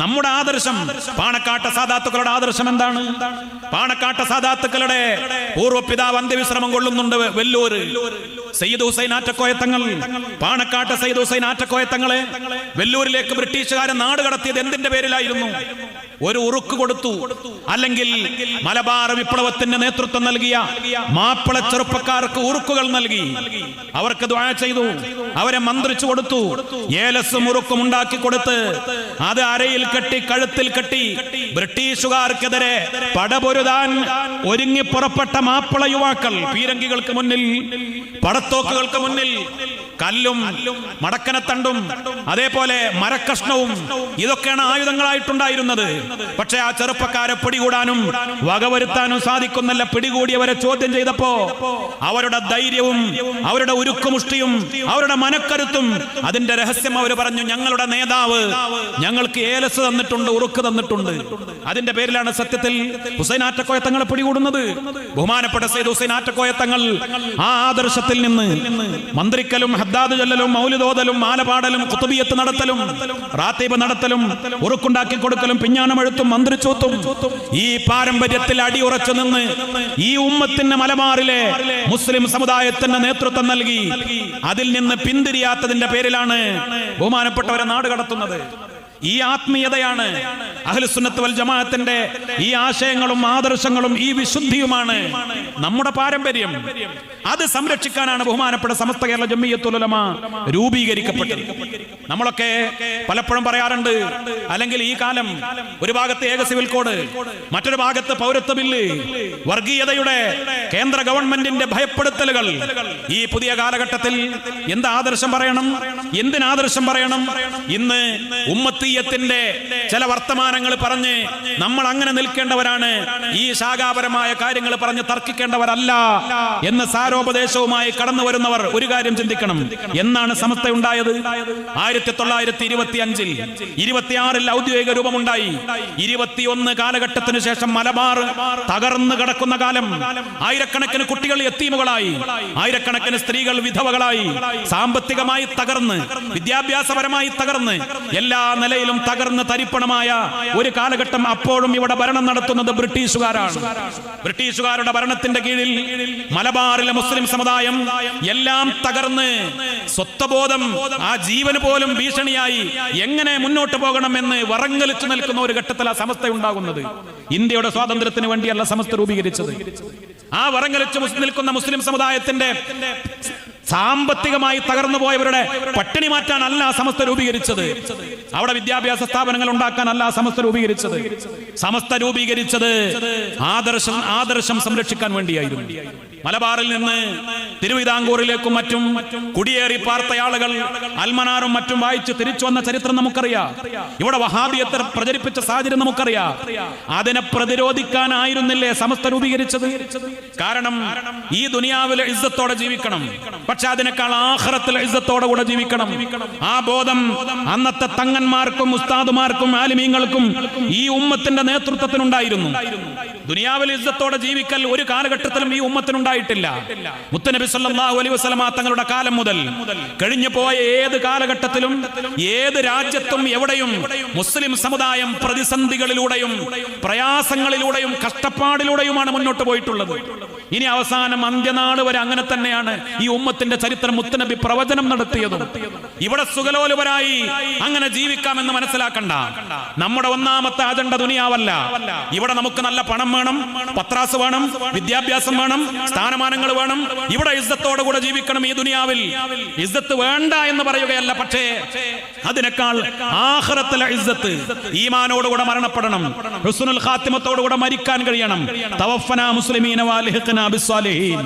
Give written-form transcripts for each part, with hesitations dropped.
നമ്മുടെ ആദർശം, പാണക്കാട്ട സാദാത്തുക്കളുടെ ആദർശം എന്താണ്? പാണക്കാട്ട സാദാത്തുക്കളുടെ പൂർവ്വപിതാവ് അന്ത്യവിശ്രമം കൊള്ളുന്നുണ്ട് വെല്ലൂര്. സയ്യിദ് ഹുസൈൻ ആറ്റക്കോയ തങ്ങൾ, പാണക്കാട്ട് സയ്യിദ് ഹുസൈൻ ആറ്റക്കോയ തങ്ങളെ വെല്ലൂരിലേക്ക് ബ്രിട്ടീഷുകാരെ നാട് കടത്തിയത് എന്തിന്റെ പേരിലായിരുന്നു? ഒരു ഉറുക്ക് കൊടുത്തു, അല്ലെങ്കിൽ മലബാർ വിപ്ലവത്തിന് നേതൃത്വം നൽകിയ മാപ്പിള ചെറുപ്പക്കാർക്ക് ഉറുക്കുകൾ നൽകി, അവർക്ക് ദുആ ചെയ്തു, അവരെ മന്ത്രിച്ചു കൊടുത്തു, ഏലസും ഉറുക്കും ഉണ്ടാക്കി കൊടുത്ത് അത് അരയിൽ കെട്ടി കഴുത്തിൽ കെട്ടി ബ്രിട്ടീഷുകാർക്കെതിരെ പടപൊരുതാൻ ഒരുങ്ങി പുറപ്പെട്ട മാപ്പിള യുവാക്കൾ പീരങ്കികൾക്ക് മുന്നിൽ, പടത്തോക്കുകൾക്ക് മുന്നിൽ കല്ലും മടക്കനത്തണ്ടും അതേപോലെ മരക്കഷ്ണവും ഇതൊക്കെയാണ് ആയുധങ്ങളായിട്ടുണ്ടായിരുന്നത്. പക്ഷെ ആ ചെറുപ്പക്കാരെ പിടികൂടാനും വകവരുത്താനും സാധിക്കുന്നില്ല. പിടികൂടിയവരെ ചോദ്യം ചെയ്തപ്പോ അവരുടെ ധൈര്യവും അവരുടെ ഉരുക്കുമുഷ്ടിയും അവരുടെ മനക്കരുത്തും അതിന്റെ രഹസ്യം അവർ പറഞ്ഞു, ഞങ്ങളുടെ നേതാവ് ഞങ്ങൾക്ക് ഏലസ് തന്നിട്ടുണ്ട്, ഉറുക്ക് തന്നിട്ടുണ്ട്. അതിന്റെ പേരിലാണ് സത്യത്തിൽ ഹുസൈൻ ആറ്റക്കോയ തങ്ങളെ പിടികൂടുന്നത്. ബഹുമാനപ്പെട്ട സയ്യിദ് ഹുസൈൻ ആറ്റക്കോയ തങ്ങൾ ആ ആദർശത്തിൽ നിന്ന് മന്ത്രിക്കലും ഹദ്ദാദ് ചൊല്ലലും മൗലിദോദലും മാലപാടലും ഖുതുബിയത്ത് നടത്തലും റാത്തീബ് നടത്തലും ഉറുക്കുണ്ടാക്കി കൊടുക്കലും പിഞ്ഞാണമെഴുത്തും മന്ത്രിച്ചൂത്തും ഈ പാരമ്പര്യത്തിൽ അടിയുറച്ചു നിന്ന് ഈ ഉമ്മത്തിന് മലബാറിലെ മുസ്ലിം സമുദായത്തിന് നേതൃത്വം നൽകി അതിൽ നിന്ന് പിന്തിരിയാത്തതിന്റെ പേരിലാണ് ബഹുമാനപ്പെട്ടവരെ നാട് കടത്തുന്നത്. ഈ ആത്മീയതയാണ് അഹ്ലുസുന്നത്ത് വൽ ജമാഅത്തിന്റെ ഈ ആശയങ്ങളും ആദർശങ്ങളും ഈ വിശുദ്ധിയുമാണ് നമ്മുടെ പാരമ്പര്യം. അത് സംരക്ഷിക്കാനാണ് ബഹുമാനപ്പെട്ട സമസ്ത കേരള ജംഇയ്യത്തുൽ ഉലമ രൂപീകരിക്കപ്പെട്ടത്. നമ്മളൊക്കെ പലപ്പോഴും പറയാറുണ്ട്, അല്ലെങ്കിൽ ഈ കാലം ഒരു ഭാഗത്ത് ഏക സിവിൽ കോഡ്, മറ്റൊരു ഭാഗത്ത് പൗരത്വ ബില്ല്, വർഗീയതയുടെ കേന്ദ്ര ഗവൺമെന്റിന്റെ ഭയപ്പെടുത്തലുകൾ. ഈ പുതിയ കാലഘട്ടത്തിൽ എന്ത് ആദർശം പറയണം, എന്തിനാദർശം പറയണം? ഇന്ന് ഉമ്മത്തീയത്തിന്റെ ചില വർത്തമാനങ്ങൾ പറഞ്ഞ് നമ്മൾ അങ്ങനെ നിൽക്കേണ്ടവരാണ്, ഈ ശാഖാപരമായ കാര്യങ്ങൾ പറഞ്ഞ് തർക്കിക്കേണ്ടവരല്ല എന്ന് സാരോപദേശവുമായി കടന്നു വരുന്നവർ ഒരു കാര്യം ചിന്തിക്കണം. എന്നാണ് സമസ്ത ഉണ്ടായത്? 1925 26 ഔദ്യോഗിക രൂപമുണ്ടായി. 21 കാലഘട്ടത്തിന് ശേഷം മലബാർ തകർന്നു കിടക്കുന്ന കാലം. ആയിരക്കണക്കിന് കുട്ടികൾ യത്തീമുകളായി, ആയിരക്കണക്കിന് സ്ത്രീകൾ വിധവകളായി, സാമ്പത്തികമായി തകർന്ന്, വിദ്യാഭ്യാസപരമായി തകർന്ന്, എല്ലാ നിലയിലും തകർന്ന് തരിപ്പണമായ ഒരു കാലഘട്ടം. അപ്പോഴും ഇവിടെ ഭരണം നടത്തുന്നത് ബ്രിട്ടീഷുകാരാണ്. ബ്രിട്ടീഷുകാരുടെ ഭരണത്തിന്റെ കീഴിൽ മലബാറിലെ മുസ്ലിം സമുദായം എല്ലാം തകർന്ന് സ്വത്വബോധം, ആ ജീവന് പോലും ഭീഷണിയായി എങ്ങനെ മുന്നോട്ട് പോകണമെന്ന് വറങ്ങലിച്ചു നിൽക്കുന്ന ഒരു ഘട്ടത്തിൽ ആ സമസ്ത ഉണ്ടാകുന്നത്. ഇന്ത്യയുടെ സ്വാതന്ത്ര്യത്തിന് വേണ്ടിയല്ല സമസ്ത രൂപീകരിച്ചത്. ആ വറങ്ങലിച്ചു നിൽക്കുന്ന മുസ്ലിം സമുദായത്തിന്റെ സാമ്പത്തികമായി തകർന്നു പോയവരുടെ പട്ടിണി മാറ്റാനല്ല സമസ്ത രൂപീകരിച്ചത്. അവിടെ വിദ്യാഭ്യാസ സ്ഥാപനങ്ങൾ ഉണ്ടാക്കാനല്ല സമസ്ത രൂപീകരിച്ചത്. സമസ്ത രൂപീകരിച്ചത് ആദർശം സംരക്ഷിക്കാൻ വേണ്ടിയായിരുന്നു. മലബാറിൽ നിന്ന് തിരുവിതാംകൂറിലേക്കും മറ്റും കുടിയേറി പാർത്ത ആളുകൾ അൽമനാറും മറ്റും വായിച്ച് തിരിച്ചു വന്ന ചരിത്രം നമുക്കറിയാം. ഇവിടെ വഹാബിയത്തെ പ്രചരിപ്പിച്ച സാഹചര്യം നമുക്കറിയാം. അതിനെ പ്രതിരോധിക്കാനായിരുന്നില്ലേ സമസ്ത രൂപീകരിച്ചത്? കാരണം ഈ ദുനിയാവിലെ ഇസ്സത്തോടെ ജീവിക്കണം, പക്ഷെ അതിനേക്കാൾ ആഖിറത്തിലെ ഇസ്സത്തോടെ കൂടെ ജീവിക്കണം. ആ ബോധം അന്നത്തെ തങ്ങന്മാർക്കും ഉസ്താദുമാർക്കും ആലിമീങ്ങൾക്കും ഈ ഉമ്മത്തിന്റെ നേതൃത്വത്തിനുണ്ടായിരുന്നു. ദുനിയാവിൽ ഇസ്സത്തോടെ ജീവിക്കൽ ഒരു കാലഘട്ടത്തിലും ഈ ഉമ്മത്തിനുണ്ടായിട്ടില്ല. മുത്തനബി സല്ലല്ലാഹു അലൈഹി വസല്ലമ തങ്ങളുടെ കാലം മുതൽ കഴിഞ്ഞു പോയ ഏത് കാലഘട്ടത്തിലും ഏത് രാജ്യത്തും എവിടെയും മുസ്ലിം സമുദായം പ്രതിസന്ധികളിലൂടെയും പ്രയാസങ്ങളിലൂടെയും കഷ്ടപ്പാടിലൂടെയുമാണ് മുന്നോട്ട് പോയിട്ടുള്ളത്. ഇനി അവസാനം അന്ത്യനാൾ വരെ അങ്ങനെ തന്നെയാണ് ഈ ഉമ്മത്തിന്റെ ചരിത്രം മുത്തനബി പ്രവചനം നടത്തിയതും. ഇവിടെ സുഖലോലുപരായി അങ്ങനെ ജീവിക്കാമെന്ന് മനസ്സിലാക്കണ്ട. നമ്മുടെ ഒന്നാമത്തെ അജണ്ട ദുനിയാവല്ല. ഇവിടെ നമുക്ക് നല്ല പണം വേണം, പത്രാസ് വേണം, വിദ്യാഭ്യാസം വേണം, സ്ഥാനമാനങ്ങൾ വേണം. ഇവിടെ ഇസ്സത്തോടെ കൂടെ ജീവിക്കണം. ഈ ദുനിയാവിൽ ഇസ്സത്ത് വേണ്ട എന്ന് പറയുകയല്ല, പക്ഷേ അതിനേക്കാൾ ആഖിറത്തിലെ ഇസ്സത്ത്, ഈമാനോടുകൂടെ മരണപ്പെടണം, ഹുസ്നുൽ ഖാത്തിമത്തോടുകൂടെ മരിക്കാൻ കഴിയണം. തവഫനാ മുസ്ലിമീന വഅൽഹിഖ്നാ ബിസ്സാലിഹീൻ,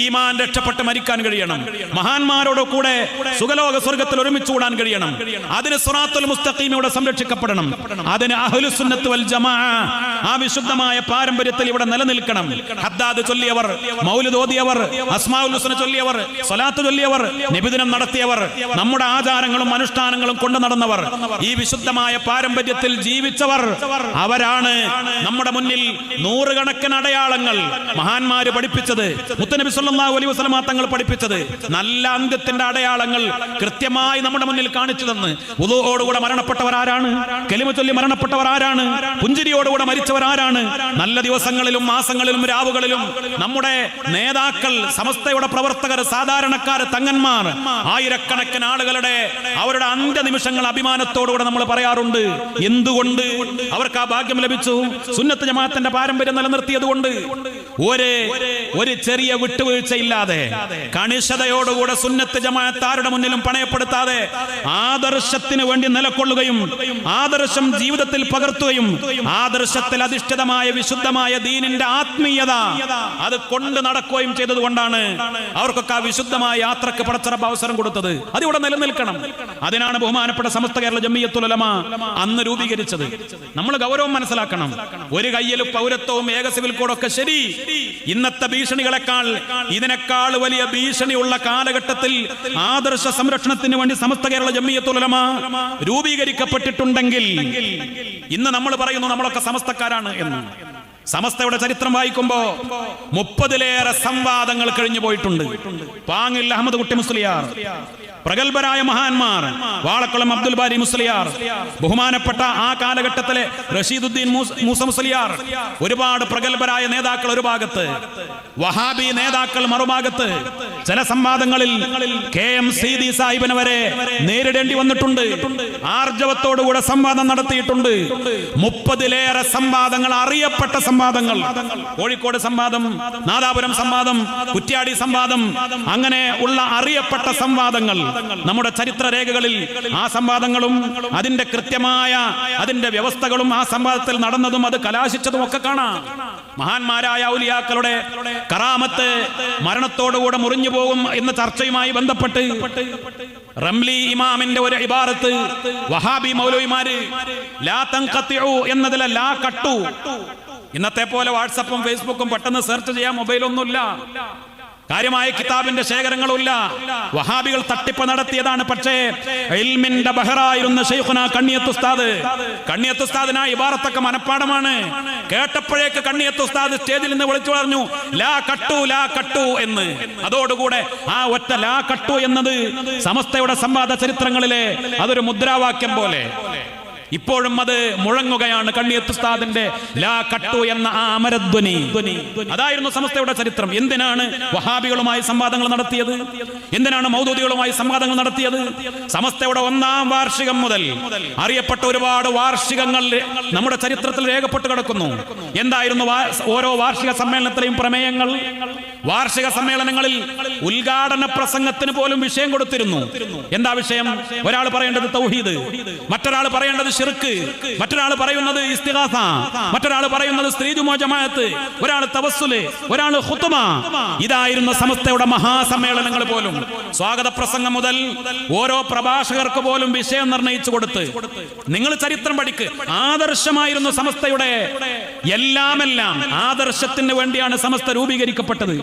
ഈമാൻ രക്ഷപ്പെട്ട് മരിക്കാൻ കഴിയണം. മഹാന്മാരോട് കൂടെ സുഖലോക സ്വർഗ്ഗത്തിൽ ഒരുമിച്ച് കൂടാൻ കഴിയണം. അതിന് സിറാത്തുൽ മുസ്തഖീമിലൂടെ സംരക്ഷിക്കപ്പെടണം. അതിന് അഹ്ലുസുന്നത്ത് വൽ ജമാഅ ആ വിശുദ്ധമായ പാരമ്പര്യം പാരമ്പര്യത്തിൽ ഇവിടെ നിലനിൽക്കണം. ഹദ്ദാദ് ചൊല്ലിയവർ, മൗലിദ് ഓതിയവർ, അസ്മാഉൽ ഹുസ്ന ചൊല്ലിയവർ, സ്വലാത്ത് ചൊല്ലിയവർ, നബിദിനം നടത്തിയവർ, നമ്മുടെ ആചാരങ്ങളും അനുഷ്ഠാനങ്ങളും കൊണ്ടു നടന്നവർ, ഈ വിശുദ്ധമായ പാരമ്പര്യത്തിൽ ജീവിച്ചവർ, അവരാണ് നമ്മുടെ മുന്നിൽ നൂറുകണക്കിന് അടയാളങ്ങൾ മഹാന്മാര് പഠിപ്പിച്ചത്, മുത്തനബി സല്ലല്ലാഹു അലൈഹി വസല്ലം തങ്ങൾ പഠിപ്പിച്ചത്, നല്ല അന്ത്യത്തിന്റെ അടയാളങ്ങൾ കൃത്യമായി നമ്മുടെ മുന്നിൽ കാണിച്ചു തന്ന് വുളൂഓടുകൂടെ മരണപ്പെട്ടവർ ആരാണ്, കലിമ ചൊല്ലി മരണപ്പെട്ടവർ ആരാണ്, പുഞ്ചിരിയോടുകൂടെ മരിച്ചവർ ആരാണ്, നല്ല ദിവസങ്ങളിലും മാസങ്ങളിലും രാവുകളിലും നമ്മുടെ നേതാക്കൾ, സമസ്തയുടെ പ്രവർത്തകർ, സാധാരണക്കാർ, തങ്ങന്മാർ, ആയിരക്കണക്കിന് ആളുകളുടെ അവരുടെ അന്ത്യനിമിഷങ്ങൾ അഭിമാനത്തോടുകൂടെ നമ്മൾ പറയാറുണ്ട്. എന്തുകൊണ്ട് അവർക്ക് ആ ഭാഗ്യം ലഭിച്ചു? സുന്നത്ത് ജമാഅത്തിന്റെ പാരമ്പര്യം നിലനിർത്തിയത് കൊണ്ട്. ഒരു ചെറിയ വിട്ടുവീഴ്ചയില്ലാതെ കണിശതയോടുകൂടെ സുന്നത്ത് ജമാഅത്ത് ആരുടെ മുന്നിലും പണയപ്പെടുത്താതെ ആദർശത്തിന് വേണ്ടി നിലകൊള്ളുകയും ആദർശം ജീവിതത്തിൽ പകർത്തുകയും ആദർശത്തിൽ അധിഷ്ഠിതമായ വിശുദ്ധമായ ദീനിന്റെ ആത്മീയത അത് കൊണ്ട് നടക്കുകയും ചെയ്തത് കൊണ്ടാണ് അവർക്കൊക്കെ ആ വിശുദ്ധമായ യാത്രക്ക് പടച്ചറബ് അവസരം കൊടുത്തത്. അതിവിടെ നിലനിൽക്കണം. അതിനാണ് ബഹുമാനപ്പെട്ട സമസ്ത കേരള ജംഇയ്യത്തുൽ ഉലമ അന്ന് രൂപീകരിച്ചത്. നമ്മൾ ഗൗരവം മനസ്സിലാക്കണം. ഒരു കയ്യിൽ പൗരത്വവും ഏക സിവിൽ കോഡൊക്കെ ശരി, ഇന്നത്തെ ഭീഷണികളെക്കാൾ ഇതിനേക്കാൾ വലിയ ഭീഷണിയുള്ള കാലഘട്ടത്തിൽ ആദർശ സംരക്ഷണത്തിന് വേണ്ടി സമസ്ത കേരള ജംഇയ്യത്തുൽ ഉലമ രൂപീകരിക്കപ്പെട്ടിട്ടുണ്ടെങ്കിൽ ഇന്ന് നമ്മൾ പറയുന്നു നമ്മളൊക്കെ സമസ്തക്കാരാണ് എന്ന്. സമസ്തയുടെ ചരിത്രം വായിക്കുമ്പോ 30-ലേറെ സംവാദങ്ങൾ കഴിഞ്ഞു പോയിട്ടുണ്ട്. പാങ്ങിൽ അഹമ്മദ് കുട്ടി മുസ്ലിയാർ, പ്രഗത്ഭരായ മഹാന്മാർ, വാളക്കുളം അബ്ദുൽ ബാരി മുസ്ലിയാർ, ബഹുമാനപ്പെട്ട ആ കാലഘട്ടത്തിലെ റഷീദുദ്ദീൻ മൂസ മുസ്ലിയാർ, ഒരുപാട് പ്രഗത്ഭരായ നേതാക്കൾ ഒരു ഭാഗത്ത്, വഹാബി നേതാക്കൾ മറുഭാഗത്ത്. ചില സംവാദങ്ങളിൽ KM സീദി സാഹിബിനെ വരെ നേരിടേണ്ടി വന്നിട്ടുണ്ട്. ആർജവത്തോടുകൂടെ സംവാദം നടത്തിയിട്ടുണ്ട്. 30-ലേറെ സംവാദങ്ങൾ, അറിയപ്പെട്ട സംവാദങ്ങൾ, കോഴിക്കോട് സംവാദം, നാദാപുരം സംവാദം, കുറ്റ്യാടി സംവാദം, അങ്ങനെ ഉള്ള അറിയപ്പെട്ട സംവാദങ്ങൾ നമ്മുടെ ചരിത്ര രേഖകളിൽ ആ സംവാദങ്ങളും അതിന്റെ കൃത്യമായ അതിന്റെ വ്യവസ്ഥകളും ആ സംവാദത്തിൽ നടന്നതും അത് കലാശിച്ചതും ഒക്കെ കാണാം. മഹാന്മാരായ ഔലിയാക്കളുടെ കറാമത്ത് മരണത്തോടുകൂടെ മുറിഞ്ഞു പോകും എന്ന ചർച്ചയുമായി ബന്ധപ്പെട്ട് റംലി ഇമാമിന്റെ ഒരു ഇബാറത്ത് വഹാബി മൗലവിമാര് ലാ തൻഖതിഉ എന്നതിലെ ലാ കട്ടു. ഇന്നത്തെ പോലെ വാട്സപ്പും ഫേസ്ബുക്കും പെട്ടെന്ന് സെർച്ച് ചെയ്യാൻ മൊബൈലൊന്നുമില്ല, കാര്യമായ കിതാബിന്റെ ശേഖരങ്ങളുമില്ല. വഹാബികൾ തട്ടിപ്പ് നടത്തിയതാണ്. പക്ഷേ ഇൽമിന്റെ ബഹറായിരുന്ന ശൈഖുന കണ്ണിയത്ത് ഉസ്താദിന് ഇബാറത്തൊക്കെ മനപ്പാടമാണ്. കേട്ടപ്പോഴേക്ക് കണ്ണിയത്ത് ഉസ്താദ് സ്റ്റേജിൽ നിന്ന് വിളിച്ചു പറഞ്ഞു ലാ കട്ടു എന്ന്. അതോടുകൂടെ ആ ഒറ്റ ലാ കട്ടു എന്നത് സമസ്തയുടെ സംവാദ ചരിത്രങ്ങളിലെ അതൊരു മുദ്രാവാക്യം പോലെ ഇപ്പോഴും അത് മുഴങ്ങുകയാണ്. കണ്ണിയത്ത് ഉസ്താദിന്റെ ലാ കട്ടു എന്ന ആ അമരധ്വനി, അതായിരുന്നു സമസ്തയുടെ ചരിത്രം. എന്തിനാണ് വഹാബികളുമായി സംവാദങ്ങൾ നടത്തിയത്? എന്തിനാണ് മൗദൂദികളുമായി സംവാദങ്ങൾ നടത്തിയത്? സമസ്തയുടെ 1-ാം വാർഷികം മുതൽ അറിയപ്പെട്ട ഒരുപാട് വാർഷികങ്ങൾ നമ്മുടെ ചരിത്രത്തിൽ രേഖപ്പെട്ട് കിടക്കുന്നു. എന്തായിരുന്നു ഓരോ വാർഷിക സമ്മേളനത്തിലെയും പ്രമേയങ്ങൾ? വാർഷിക സമ്മേളനങ്ങളിൽ ഉദ്ഘാടന പ്രസംഗത്തിന് പോലും വിഷയം കൊടുത്തിരുന്നു. എന്താ വിഷയം? ഒരാൾ പറയേണ്ടത് തൗഹീദ്, മറ്റൊരാൾ പറയേണ്ടത് ശിർക്ക്, മറ്റൊരാൾ പറയുന്നത് ഇസ്തിഗാസ, മറ്റൊരാൾ പറയുന്നത് സ്ത്രീജുമോ ജമാഅത്ത്, ഒരാൾ തവസ്സുല്, ഒരാൾ ഖുത്ബ. ഇതായിരുന്നു സമസ്തയുടെ മഹാസമ്മേളനങ്ങൾ പോലും. സ്വാഗത പ്രസംഗം മുതൽ ഓരോ പ്രഭാഷകർക്ക് പോലും വിഷയം നിർണയിച്ചു കൊടുത്ത് നിങ്ങൾ ചരിത്രം പഠിക്ക്. ആദർശമായിരുന്നു സമസ്തയുടെ എല്ലാം. ആദർശത്തിന് വേണ്ടിയാണ് സമസ്ത രൂപീകരിക്കപ്പെട്ടത്.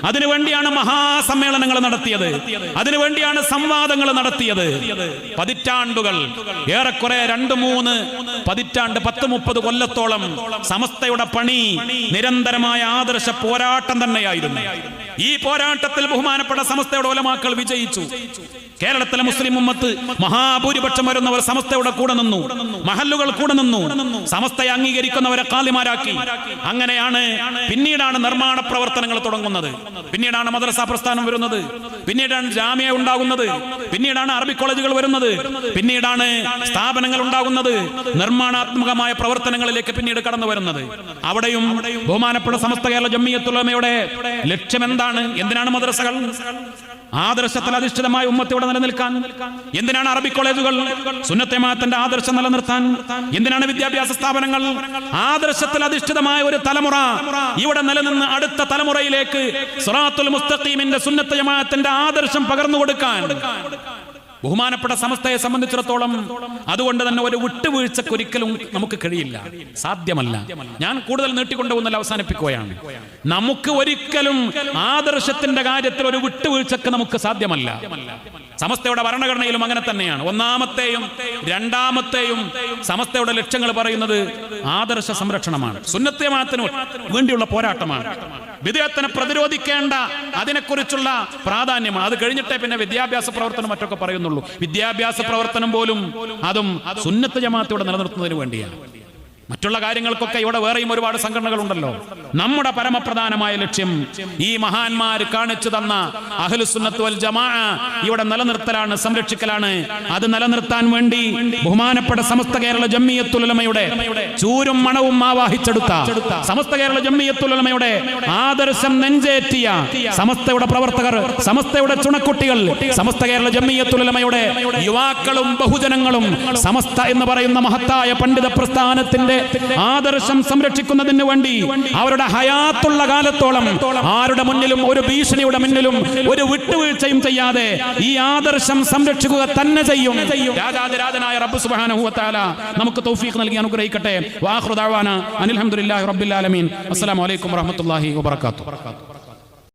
അതിനുവേണ്ടിയാണ് മഹാസമ്മേളനങ്ങൾ നടത്തിയത്, അതിനുവേണ്ടിയാണ് സംവാദങ്ങൾ നടത്തിയത്. പതിറ്റാണ്ടുകൾ, ഏറെക്കുറെ 2-3 പതിറ്റാണ്ട്, 10-30 കൊല്ലത്തോളം സമസ്തയുടെ പണി നിരന്തരമായ ആദർശ പോരാട്ടം തന്നെയായിരുന്നു. ഈ പോരാട്ടത്തിൽ ബഹുമാനപ്പെട്ട സമസ്തയുടെ ഉലമാക്കൾ വിജയിച്ചു. കേരളത്തിലെ മുസ്ലിം ഉമ്മത്ത് മഹാഭൂരിപക്ഷം വരുന്നവർ സമസ്തയുടെ കൂടെ നിന്നു, മഹല്ലുകൾ കൂടെ നിന്നു, സമസ്തയെ അംഗീകരിക്കുന്നവരെ ഖാദിമാരാക്കി. അങ്ങനെയാണ് പിന്നീടാണ് നിർമ്മാണ പ്രവർത്തനങ്ങൾ തുടങ്ങുന്നത്, പിന്നീടാണ് മദ്രസ പ്രസ്ഥാനം വരുന്നത്, പിന്നീടാണ് ജാമിയ ഉണ്ടാകുന്നത്, പിന്നീടാണ് അറബി കോളേജുകൾ വരുന്നത്, പിന്നീടാണ് സ്ഥാപനങ്ങൾ ഉണ്ടാകുന്നത്, നിർമ്മാണാത്മകമായ പ്രവർത്തനങ്ങളിലേക്ക് പിന്നീട് കടന്നു വരുന്നത്. അവിടെയും ബഹുമാനപ്പെട്ട സമസ്ത കേരള ജംഇയ്യത്തുൽ ഉലമയുടെ ലക്ഷ്യം എന്താണ്? എന്തിനാണ് മദ്രസകൾ? ആദർശത്തിൽ അധിഷ്ഠിതമായ ഉമ്മത്തോടെ നിലനിൽക്കാൻ. എന്തിനാണ് അറബി കോളേജുകൾ? സുന്നത്തെ ജമാഅത്തിന്റെ ആദർശം നിലനിർത്താൻ. എന്തിനാണ് വിദ്യാഭ്യാസ സ്ഥാപനങ്ങൾ? ആദർശത്തിൽ അധിഷ്ഠിതമായ ഒരു തലമുറ ഇവിടെ നിലനിന്ന് അടുത്ത തലമുറയിലേക്ക് സിറാത്തുൽ മുസ്തഖീമിന്റെ സുന്നത്തെ ജമാഅത്തിന്റെ ആദർശം പകർന്നു കൊടുക്കാൻ. ബഹുമാനപ്പെട്ട സമസ്തയെ സംബന്ധിച്ചിടത്തോളം അതുകൊണ്ട് തന്നെ ഒരു വിട്ടുവീഴ്ചക്കൊരിക്കലും നമുക്ക് കഴിയില്ല, സാധ്യമല്ല. ഞാൻ കൂടുതൽ നീട്ടിക്കൊണ്ടുപോകുന്നതിൽ അവസാനിപ്പിക്കുകയാണ്. നമുക്ക് ഒരിക്കലും ആദർശത്തിന്റെ കാര്യത്തിൽ ഒരു വിട്ടുവീഴ്ചക്ക് നമുക്ക് സാധ്യമല്ല. സമസ്തയുടെ ഭരണഘടനയിലും അങ്ങനെ തന്നെയാണ്. ഒന്നാമത്തെയും രണ്ടാമത്തെയും സമസ്തയുടെ ലക്ഷ്യങ്ങൾ പറയുന്നത് ആദർശ സംരക്ഷണമാണ്, സുന്നത്ത് ജമാഅത്തിന് വേണ്ടിയുള്ള പോരാട്ടമാണ്, വിദ്യാർത്ഥിനെ പ്രതിരോധിക്കേണ്ട അതിനെക്കുറിച്ചുള്ള പ്രാധാന്യമാണ്. അത് കഴിഞ്ഞിട്ടേ പിന്നെ വിദ്യാഭ്യാസ പ്രവർത്തനം മറ്റൊക്കെ പറയുന്നുള്ളൂ. വിദ്യാഭ്യാസ പ്രവർത്തനം പോലും അതും സുന്നത്ത് ജമാഅത്തോടെ നിലനിർത്തുന്നതിന് വേണ്ടിയാണ്. മറ്റുള്ള കാര്യങ്ങൾക്കൊക്കെ ഇവിടെ വേറെയും ഒരുപാട് സംഘടനകളുണ്ടല്ലോ. നമ്മുടെ പരമപ്രധാനമായ ലക്ഷ്യം ഈ മഹാന്മാർ കാണിച്ചു തന്ന അഹ്ലുസുന്നത്ത് വൽ ജമാഅ ഇവിടെ നിലനിർത്തലാണ്, സംരക്ഷിക്കലാണ്. അത് നിലനിർത്താൻ വേണ്ടി ബഹുമാനപ്പെട്ട സമസ്ത കേരള ജംഇയ്യത്തുൽ ഉലമയുടെ ചൂരും മണവും ആവാഹിച്ചെടുത്ത, സമസ്ത കേരള ജംഇയ്യത്തുൽ ഉലമയുടെ ആദർശം നെഞ്ചേറ്റിയ സമസ്തയുടെ പ്രവർത്തകർ, സമസ്തയുടെ ചുണക്കുട്ടികൾ, സമസ്ത കേരള ജംഇയ്യത്തുൽ ഉലമയുടെ യുവാക്കളും ബഹുജനങ്ങളും സമസ്ത എന്ന് പറയുന്ന മഹത്തായ പണ്ഡിത പ്രസ്ഥാനത്തിന്റെ ആദർശം സംരക്ഷിക്കുന്നതിന് വേണ്ടി അവരുടെ ഹയാത്തുള്ള കാലത്തോളം ആരുടെ മുന്നിലും ഒരു ഭീഷണിയുടെ മുന്നിലും ഒരു വിട്ടുവീഴ്ചയും ചെയ്യാതെ ഈ ആദർശം സംരക്ഷിക്കുക തന്നെ ചെയ്യും. രാജാതിരാജനായ റബ്ബ് സുബ്ഹാനഹു വ തആല നമുക്ക് തൗഫീഖ് നൽകി അനുഗ്രഹിക്കട്ടെ. വആഖിറു ദഅവാന അനിൽ ഹംദുലില്ലാഹി റബ്ബിൽ ആലമീൻ. അസ്സലാമു അലൈക്കും വറഹ്മത്തുള്ളാഹി വബറകാതുഹു.